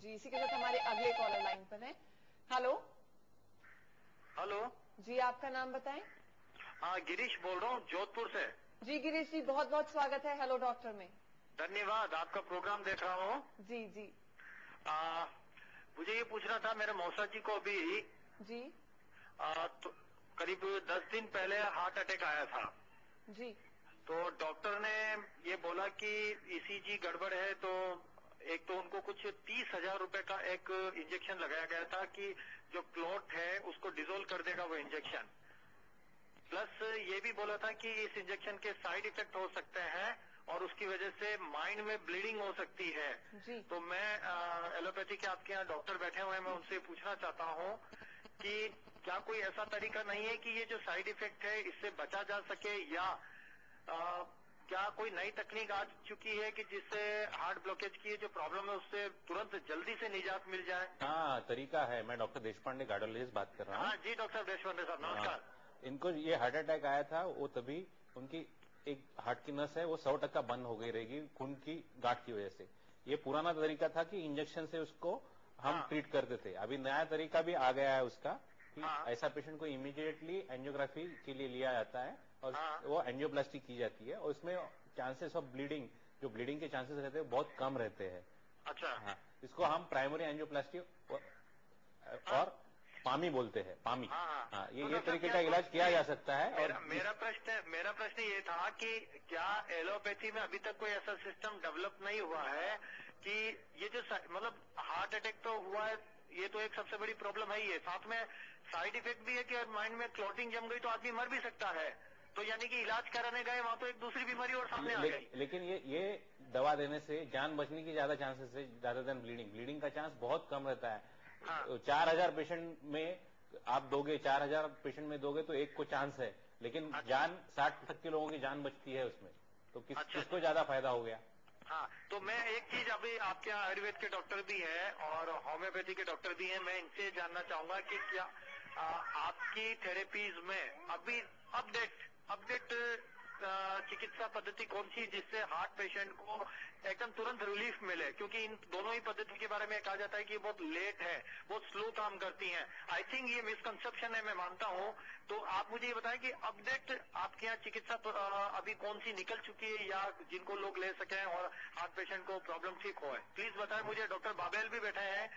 जी, इसी के साथ हमारे अगले कॉलर लाइन पर हैं। हेलो। हेलो जी, आपका नाम बताएं। हाँ, गिरीश बोल रहा हूँ जोधपुर से। जी गिरीश जी, बहुत बहुत स्वागत है हेलो डॉक्टर में। धन्यवाद, आपका प्रोग्राम देख रहा हूँ। जी जी मुझे ये पूछना था, मेरे मौसा जी को अभी जी तो करीब 10 दिन पहले हार्ट अटैक आया था। जी तो डॉक्टर ने ये बोला कि ईसीजी गड़बड़ है, तो एक तो उनको कुछ 30,000 रुपए का एक इंजेक्शन लगाया गया था कि जो क्लॉट है उसको डिसोल्व कर देगा वो इंजेक्शन। प्लस ये भी बोला था कि इस इंजेक्शन के साइड इफेक्ट हो सकते हैं और उसकी वजह से माइंड में ब्लीडिंग हो सकती है। जी। तो मैं एलोपैथी के आपके यहाँ डॉक्टर बैठे हुए हैं, मैं उनसे पूछना चाहता हूँ कि क्या कोई ऐसा तरीका नहीं है कि ये जो साइड इफेक्ट है इससे बचा जा सके, या क्या कोई नई तकनीक आ चुकी है कि जिससे हार्ट ब्लॉकेज की जो प्रॉब्लम है उससे तुरंत जल्दी से निजात मिल जाए? हाँ, तरीका है। मैं डॉक्टर देशपांडे कार्डियोलॉजिस्ट बात कर रहा हूँ। हाँ जी डॉक्टर देशपांडे साहब, नमस्कार। इनको ये हार्ट अटैक आया था, वो तभी उनकी एक हार्ट की नस है वो 100% बंद हो गई रहेगी खून की गांठ की वजह से। ये पुराना तरीका था कि इंजेक्शन से उसको हम ट्रीट करते थे। अभी नया तरीका भी आ गया है उसका कि ऐसा पेशेंट को इमीडिएटली एंजियोग्राफी के लिए लिया जाता है और वो एंजियोप्लास्टी की जाती है और उसमें चांसेस ऑफ ब्लीडिंग, जो ब्लीडिंग के चांसेस रहते हैं बहुत कम रहते हैं। अच्छा। हाँ, इसको हम प्राइमरी एंजियोप्लास्टी और पामी बोलते हैं, पामी। हाँ, ये तरीके का इलाज किया जा सकता है। और मेरा प्रश्न ये था कि क्या एलोपैथी में अभी तक कोई ऐसा सिस्टम डेवलप नहीं हुआ है कि ये जो मतलब हार्ट अटैक तो हुआ है, ये तो एक सबसे बड़ी प्रॉब्लम है ही है, साथ में साइड इफेक्ट भी है कि माइंड में क्लॉटिंग जम गई तो आदमी मर भी सकता है। तो यानी कि इलाज कराने गए वहां तो एक दूसरी बीमारी और सामने आ गई। लेकिन ये दवा देने से जान बचने की ज्यादा चांसेस है, ज्यादा देन ब्लीडिंग का चांस बहुत कम रहता है। 4,000 पेशेंट में आप दोगे, 4,000 पेशेंट में दोगे तो एक को चांस है, लेकिन जान 60% के लोगों की जान बचती है उसमें, तो किसको ज्यादा फायदा हो गया? हाँ, तो मैं एक चीज, अभी आपके यहाँ आयुर्वेद के डॉक्टर भी हैं और होम्योपैथी के डॉक्टर भी हैं, मैं इनसे जानना चाहूंगा कि क्या आपकी थेरेपीज में अभी अपडेट चिकित्सा पद्धति कौन सी जिससे हार्ट पेशेंट को एकदम तुरंत रिलीफ मिले? क्योंकि इन दोनों ही पद्धति के बारे में कहा जाता है कि बहुत लेट है, बहुत स्लो काम करती हैं। आई थिंक ये मिसकंसेप्शन है, मैं मानता हूं। तो आप मुझे ये बताएं कि अपडेट आपके यहाँ चिकित्सा अभी कौन सी निकल चुकी है या जिनको लोग ले सके और हार्ट पेशेंट को प्रॉब्लम ठीक हो? प्लीज बताएं मुझे। डॉक्टर बाबेल भी बैठे हैं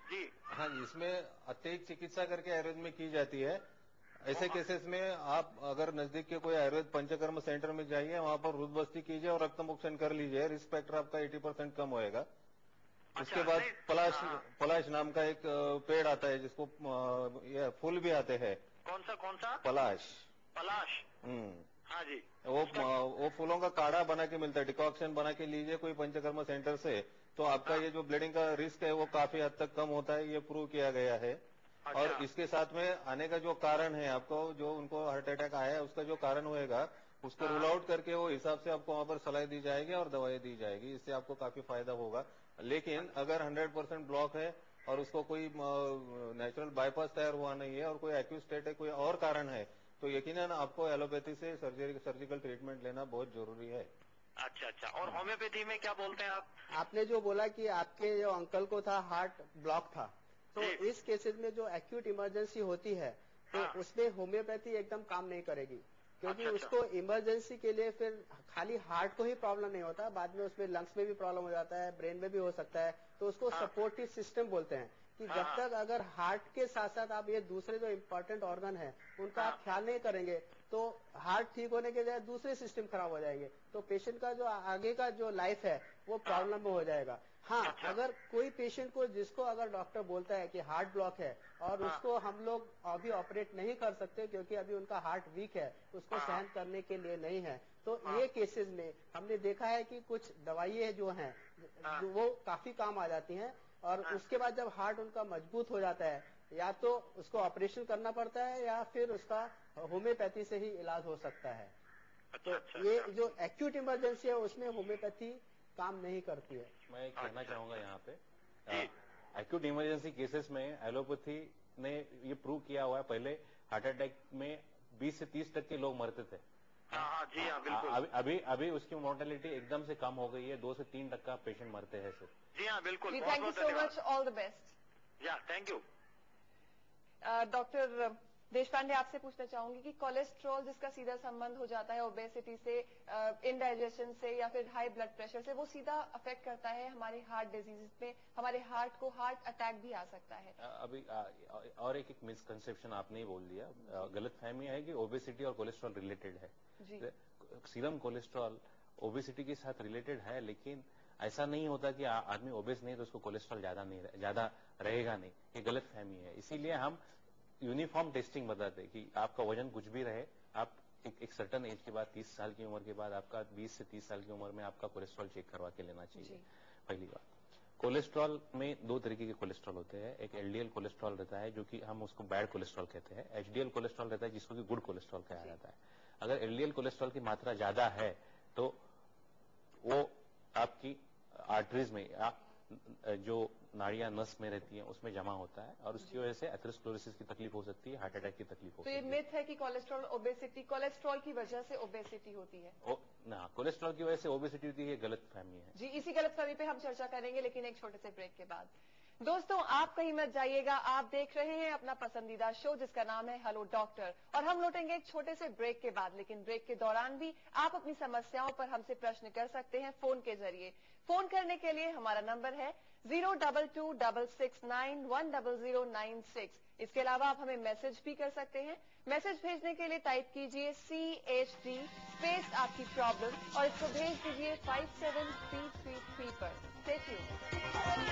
जी। हाँ जी, इसमें अतिरिक्त चिकित्सा करके आयुर्वेद में की जाती है। ऐसे केसेस में आप अगर नजदीक के कोई आयुर्वेद पंचकर्म सेंटर में जाइए, वहां पर रुद्रबस्ती कीजिए और रक्तमोक्षण कर लीजिए, रिस्क फैक्टर आपका 80% कम होएगा। उसके बाद पलाश नाम का एक पेड़ आता है जिसको ये फूल भी आते हैं। कौन सा? पलाश। हाँ जी। वो फूलों का काढ़ा बना के मिलता है, डिकॉक्शन बना के लीजिए कोई पंचकर्मा सेंटर से, तो आपका ये जो ब्लीडिंग का रिस्क है वो काफी हद तक कम होता है, ये प्रूव किया गया है। और इसके साथ में आने का जो कारण है, आपको जो उनको हार्ट अटैक आया है उसका जो कारण होएगा उसको रूल आउट करके वो हिसाब से आपको वहां पर सलाह दी जाएगी और दवाई दी जाएगी, इससे आपको काफी फायदा होगा। लेकिन अगर 100% ब्लॉक है और उसको कोई नेचुरल बाईपास तैयार हुआ नहीं है और कोई एक्यूट स्टेट है, कोई और कारण है, तो यकीनन आपको एलोपैथी से सर्जिकल ट्रीटमेंट लेना बहुत जरूरी है। अच्छा। और होम्योपैथी में क्या बोलते हैं आप? आपने जो बोला कि आपके जो अंकल को था हार्ट ब्लॉक था, तो इस केसेस में जो एक्यूट इमरजेंसी होती है तो उसमें होम्योपैथी एकदम काम नहीं करेगी, क्योंकि उसको इमरजेंसी के लिए फिर खाली हार्ट को ही प्रॉब्लम नहीं होता, बाद में उसमें लंग्स में भी प्रॉब्लम हो जाता है, ब्रेन में भी हो सकता है। तो उसको सपोर्टिव सिस्टम बोलते हैं कि जब तक अगर हार्ट के साथ साथ आप ये दूसरे जो इम्पोर्टेंट ऑर्गन है उनका आप ख्याल नहीं करेंगे तो हार्ट ठीक होने के बजाय दूसरे सिस्टम खराब हो जाएंगे, तो पेशेंट का जो आगे का जो लाइफ है वो प्रॉब्लम में हो जाएगा। हाँ, अगर कोई पेशेंट को जिसको अगर डॉक्टर बोलता है कि हार्ट ब्लॉक है और उसको हम लोग अभी ऑपरेट नहीं कर सकते क्योंकि अभी उनका हार्ट वीक है, उसको सहन करने के लिए नहीं है, तो ये केसेस में हमने देखा है कि कुछ दवाइयां जो हैं वो काफी काम आ जाती हैं और उसके बाद जब हार्ट उनका मजबूत हो जाता है या तो उसको ऑपरेशन करना पड़ता है या फिर उसका होम्योपैथी से ही इलाज हो सकता है। तो ये जो एक्यूट इमरजेंसी है उसमें होम्योपैथी काम नहीं करती है। मैं कहना चाहूंगा यहाँ पे एक्यूट इमरजेंसी केसेस में एलोपैथी ने ये प्रूव किया हुआ है। पहले हार्ट अटैक में 20 से 30% लोग मरते थे, हाँ जी हाँ बिल्कुल। अभी उसकी मोर्टेलिटी एकदम से कम हो गई है, 2 से 3% पेशेंट मरते हैं सिर्फ। जी हाँ बिल्कुल। जी, बहुत थैंक यू बहुत सो धन्यवाद। Much, all the best. या थैंक यू। डॉक्टर देशपांडे, आपसे पूछना चाहूंगी कि कोलेस्ट्रॉल जिसका सीधा संबंध हो जाता है ओबेसिटी से, इनडाइजेशन से या फिर हाई ब्लड प्रेशर से, वो सीधा अफेक्ट करता है हमारे हार्ट डिजीज में, हमारे हार्ट को हार्ट अटैक भी आ सकता है। अभी और एक मिसकंसेप्शन आपने ही बोल दिया, गलतफहमी है कि ओबेसिटी और कोलेस्ट्रॉल रिलेटेड है। जी। सीरम कोलेस्ट्रॉल ओबेसिटी के साथ रिलेटेड है, लेकिन ऐसा नहीं होता कि आदमी ओबेस नहीं तो उसको कोलेस्ट्रॉल ज्यादा रहेगा नहीं, ये गलतफहमी है। इसीलिए हम यूनिफॉर्म टेस्टिंग बताते हैं कि आपका वजन कुछ भी रहे, आप एक सर्टन एज के बाद, 30 साल की उम्र के बाद, आपका 20 से 30 साल की उम्र में आपका कोलेस्ट्रॉल चेक करवा के लेना चाहिए। पहली बात, कोलेस्ट्रॉल में 2 तरीके के कोलेस्ट्रॉल होते हैं। एक एलडीएल कोलेस्ट्रॉल रहता है जो कि हम उसको बैड कोलेस्ट्रॉल कहते हैं, एचडीएल कोलेस्ट्रॉल रहता है जिसको कि गुड कोलेस्ट्रॉल कहा जाता है। अगर एलडीएल कोलेस्ट्रॉल की मात्रा ज्यादा है तो वो आपकी आर्टरीज में या जो नाड़ियां नस में रहती हैं उसमें जमा होता है और उसकी वजह से एथेरोस्क्लेरोसिस की तकलीफ हो सकती है, हार्ट अटैक की तकलीफ हो तो सकती ये है। मिथ है कि कोलेस्ट्रॉल की वजह से ओबेसिटी होती है। कोलेस्ट्रॉल की वजह से ओबेसिटी होती है, ये गलतफहमी है। जी, इसी गलतफहमी पे हम चर्चा करेंगे, लेकिन एक छोटे से ब्रेक के बाद। दोस्तों, आप कहीं मत जाइएगा, आप देख रहे हैं अपना पसंदीदा शो जिसका नाम है हेलो डॉक्टर, और हम लौटेंगे एक छोटे से ब्रेक के बाद। लेकिन ब्रेक के दौरान भी आप अपनी समस्याओं पर हमसे प्रश्न कर सकते हैं फोन के जरिए। फोन करने के लिए हमारा नंबर है 02266910096। इसके अलावा आप हमें मैसेज भी कर सकते हैं। मैसेज भेजने के लिए टाइप कीजिए CHD स्पेस आपकी प्रॉब्लम और इसको भेज दीजिए 57333 पर। Stay tuned.